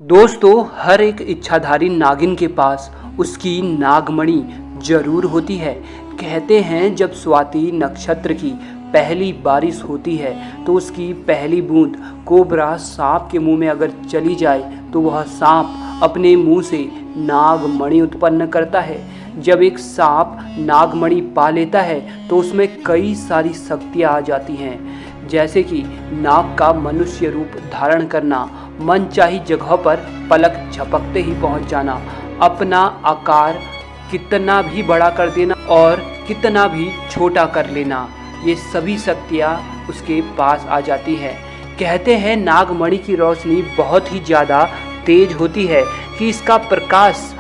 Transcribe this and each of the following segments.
दोस्तों, हर एक इच्छाधारी नागिन के पास उसकी नागमणि जरूर होती है। कहते हैं जब स्वाति नक्षत्र की पहली बारिश होती है तो उसकी पहली बूंद कोबरा सांप के मुंह में अगर चली जाए तो वह सांप अपने मुंह से नागमणि उत्पन्न करता है। जब एक सांप नागमणि पा लेता है तो उसमें कई सारी शक्तियाँ आ जाती हैं, जैसे कि नाग का मनुष्य रूप धारण करना, मनचाही जगह पर पलक झपकते ही पहुंच जाना, अपना आकार कितना भी बड़ा कर देना और कितना भी छोटा कर लेना, ये सभी शक्तियाँ उसके पास आ जाती है। कहते हैं नागमणि की रोशनी बहुत ही ज़्यादा तेज होती है कि इसका प्रकाश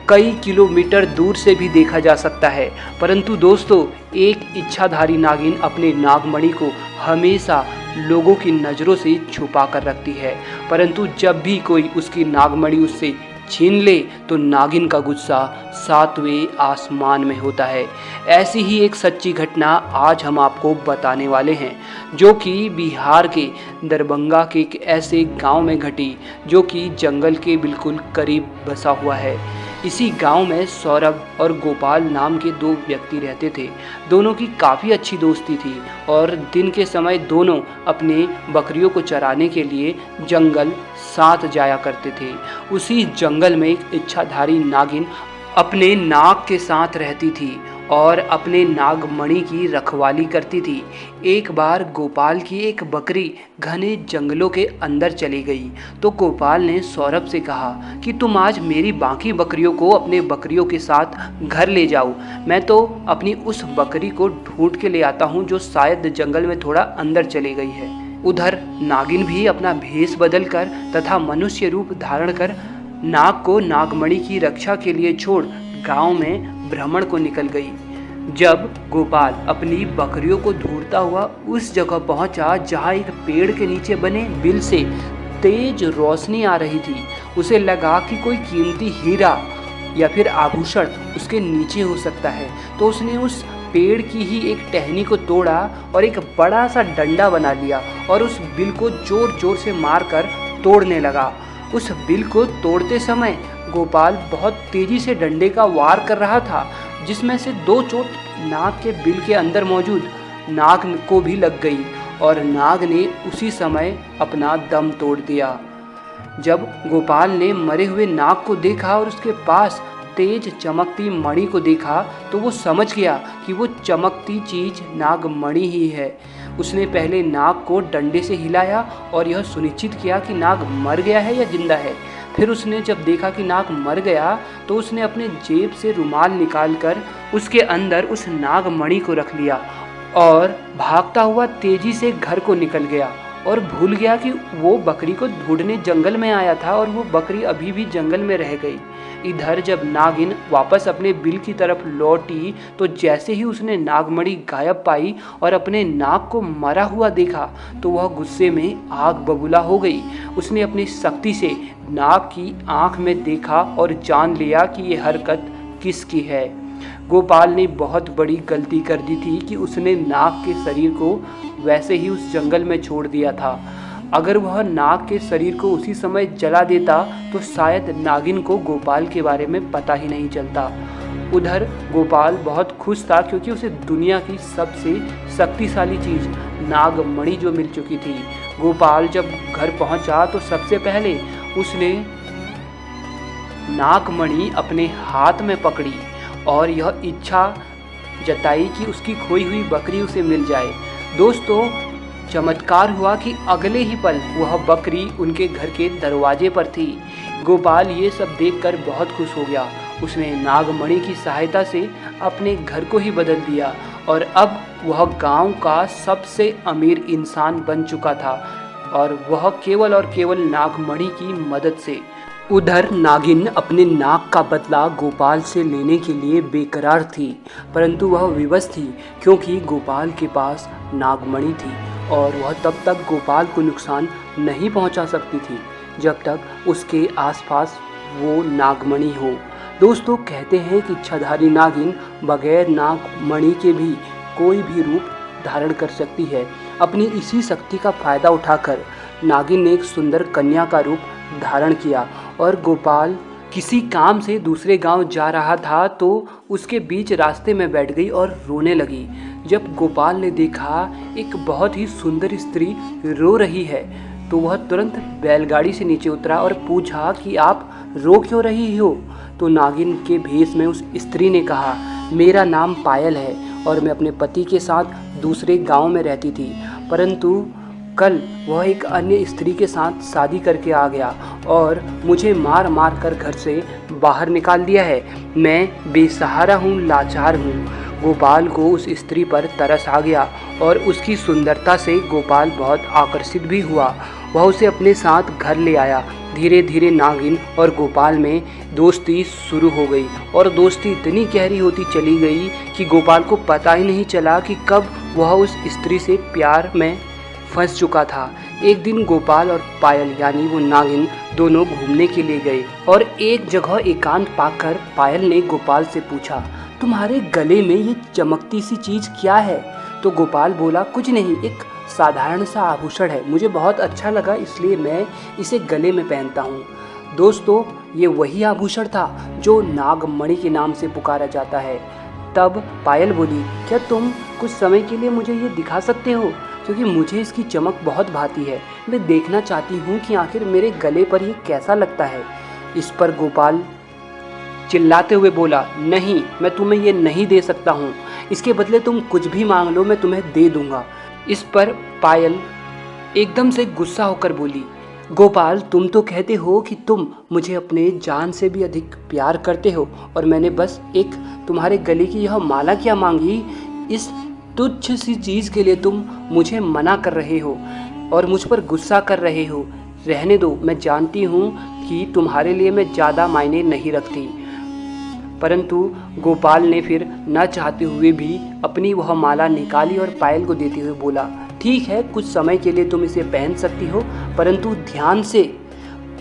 कई किलोमीटर दूर से भी देखा जा सकता है। परंतु दोस्तों, एक इच्छाधारी नागिन अपने नागमणि को हमेशा लोगों की नज़रों से छुपा कर रखती है, परंतु जब भी कोई उसकी नागमणि उससे छीन ले तो नागिन का गुस्सा सातवें आसमान में होता है। ऐसी ही एक सच्ची घटना आज हम आपको बताने वाले हैं, जो कि बिहार के दरभंगा के एक ऐसे गांव में घटी जो कि जंगल के बिल्कुल करीब बसा हुआ है। इसी गांव में सौरभ और गोपाल नाम के दो व्यक्ति रहते थे। दोनों की काफ़ी अच्छी दोस्ती थी और दिन के समय दोनों अपने बकरियों को चराने के लिए जंगल साथ जाया करते थे। उसी जंगल में एक इच्छाधारी नागिन अपने नाग के साथ रहती थी और अपने नागमणि की रखवाली करती थी। एक बार गोपाल की एक बकरी घने जंगलों के अंदर चली गई तो गोपाल ने सौरभ से कहा कि तुम आज मेरी बाकी बकरियों को अपने बकरियों के साथ घर ले जाओ, मैं तो अपनी उस बकरी को ढूंढ के ले आता हूँ जो शायद जंगल में थोड़ा अंदर चली गई है। उधर नागिन भी अपना भेष बदल कर तथा मनुष्य रूप धारण कर नाग को नागमणि की रक्षा के लिए छोड़ गांव में भ्रमण को निकल गई। जब गोपाल अपनी बकरियों को ढूंढता हुआ उस जगह पहुंचा जहां एक पेड़ के नीचे बने बिल से तेज रोशनी आ रही थी, उसे लगा कि कोई कीमती हीरा या फिर आभूषण उसके नीचे हो सकता है, तो उसने उस पेड़ की ही एक टहनी को तोड़ा और एक बड़ा सा डंडा बना लिया और उस बिल को जोर जोर से मारकर तोड़ने लगा। उस बिल को तोड़ते समय गोपाल बहुत तेजी से डंडे का वार कर रहा था, जिसमें से दो चोट नाग के बिल के अंदर मौजूद नाग को भी लग गई और नाग ने उसी समय अपना दम तोड़ दिया। जब गोपाल ने मरे हुए नाग को देखा और उसके पास तेज चमकती मणि को देखा तो वो समझ गया कि वो चमकती चीज नागमणि ही है। उसने पहले नाग को डंडे से हिलाया और यह सुनिश्चित किया कि नाग मर गया है या जिंदा है। फिर उसने जब देखा कि नाग मर गया तो उसने अपने जेब से रुमाल निकालकर उसके अंदर उस नागमणि को रख लिया और भागता हुआ तेजी से घर को निकल गया और भूल गया कि वो बकरी को ढूंढने जंगल में आया था और वो बकरी अभी भी जंगल में रह गई। इधर जब नागिन वापस अपने बिल की तरफ लौटी तो जैसे ही उसने नागमणि गायब पाई और अपने नाग को मरा हुआ देखा तो वह गुस्से में आग बबूला हो गई। उसने अपनी शक्ति से नाग की आंख में देखा और जान लिया कि ये हरकत किसकी है। गोपाल ने बहुत बड़ी गलती कर दी थी कि उसने नाग के शरीर को वैसे ही उस जंगल में छोड़ दिया था। अगर वह नाग के शरीर को उसी समय जला देता तो शायद नागिन को गोपाल के बारे में पता ही नहीं चलता। उधर गोपाल बहुत खुश था क्योंकि उसे दुनिया की सबसे शक्तिशाली चीज नागमणि जो मिल चुकी थी। गोपाल जब घर पहुंचा तो सबसे पहले उसने नागमणि अपने हाथ में पकड़ी और यह इच्छा जताई कि उसकी खोई हुई बकरी उसे मिल जाए। दोस्तों, चमत्कार हुआ कि अगले ही पल वह बकरी उनके घर के दरवाजे पर थी। गोपाल ये सब देखकर बहुत खुश हो गया। उसने नागमणि की सहायता से अपने घर को ही बदल दिया और अब वह गांव का सबसे अमीर इंसान बन चुका था और वह केवल और केवल नागमणि की मदद से। उधर नागिन अपने नाग का बदला गोपाल से लेने के लिए बेकरार थी, परंतु वह विवश थी क्योंकि गोपाल के पास नागमणि थी और वह तब तक गोपाल को नुकसान नहीं पहुंचा सकती थी जब तक उसके आसपास वो नागमणि हो। दोस्तों, कहते हैं कि इच्छाधारी नागिन बगैर नागमणि के भी कोई भी रूप धारण कर सकती है। अपनी इसी शक्ति का फायदा उठाकर नागिन ने एक सुंदर कन्या का रूप धारण किया और गोपाल किसी काम से दूसरे गांव जा रहा था तो उसके बीच रास्ते में बैठ गई और रोने लगी। जब गोपाल ने देखा एक बहुत ही सुंदर स्त्री रो रही है तो वह तुरंत बैलगाड़ी से नीचे उतरा और पूछा कि आप रो क्यों रही हो। तो नागिन के भेष में उस स्त्री ने कहा, मेरा नाम पायल है और मैं अपने पति के साथ दूसरे गांव में रहती थी, परंतु कल वह एक अन्य स्त्री के साथ शादी करके आ गया और मुझे मार मार कर घर से बाहर निकाल दिया है। मैं बेसहारा हूँ, लाचार हूँ। गोपाल को उस स्त्री पर तरस आ गया और उसकी सुंदरता से गोपाल बहुत आकर्षित भी हुआ। वह उसे अपने साथ घर ले आया। धीरे धीरे नागिन और गोपाल में दोस्ती शुरू हो गई और दोस्ती इतनी गहरी होती चली गई कि गोपाल को पता ही नहीं चला कि कब वह उस स्त्री से प्यार में फंस चुका था। एक दिन गोपाल और पायल यानी वो नागिन दोनों घूमने के लिए गए और एक जगह एकांत पाकर पायल ने गोपाल से पूछा, तुम्हारे गले में ये चमकती सी चीज़ क्या है। तो गोपाल बोला, कुछ नहीं, एक साधारण सा आभूषण है, मुझे बहुत अच्छा लगा इसलिए मैं इसे गले में पहनता हूँ। दोस्तों, ये वही आभूषण था जो नागमणि के नाम से पुकारा जाता है। तब पायल बोली, क्या तुम कुछ समय के लिए मुझे ये दिखा सकते हो, क्योंकि मुझे इसकी चमक बहुत भाती है। मैं देखना चाहती हूँ कि आखिर मेरे गले पर ये कैसा लगता है। इस पर गोपाल चिल्लाते हुए बोला, नहीं, मैं तुम्हें ये नहीं दे सकता हूँ, इसके बदले तुम कुछ भी मांग लो, मैं तुम्हें दे दूँगा। इस पर पायल एकदम से गुस्सा होकर बोली, गोपाल, तुम तो कहते हो कि तुम मुझे अपने जान से भी अधिक प्यार करते हो और मैंने बस एक तुम्हारे गले की यह माला क्या मांगी। इस तुच्छ सी चीज़ के लिए तुम मुझे मना कर रहे हो और मुझ पर गुस्सा कर रहे हो। रहने दो, मैं जानती हूँ कि तुम्हारे लिए मैं ज़्यादा मायने नहीं रखती। परंतु गोपाल ने फिर न चाहते हुए भी अपनी वह माला निकाली और पायल को देते हुए बोला, ठीक है, कुछ समय के लिए तुम इसे पहन सकती हो, परंतु ध्यान से।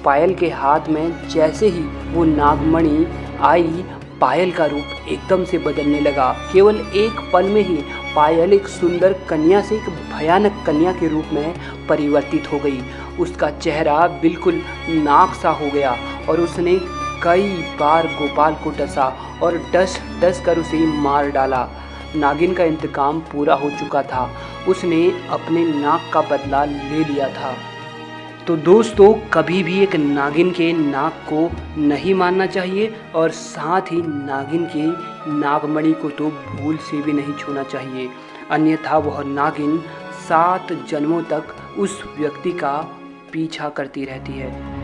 पायल के हाथ में जैसे ही वो नागमणि आई, पायल का रूप एकदम से बदलने लगा। केवल एक पल में ही पायल एक सुंदर कन्या से एक भयानक कन्या के रूप में परिवर्तित हो गई। उसका चेहरा बिल्कुल नाग सा हो गया और उसने कई बार गोपाल को डसा और डस कर उसे मार डाला। नागिन का इंतकाम पूरा हो चुका था, उसने अपने नाक का बदला ले लिया था। तो दोस्तों, कभी भी एक नागिन के नाक को नहीं मारना चाहिए और साथ ही नागिन के नागमणि को तो भूल से भी नहीं छूना चाहिए, अन्यथा वह नागिन 7 जन्मों तक उस व्यक्ति का पीछा करती रहती है।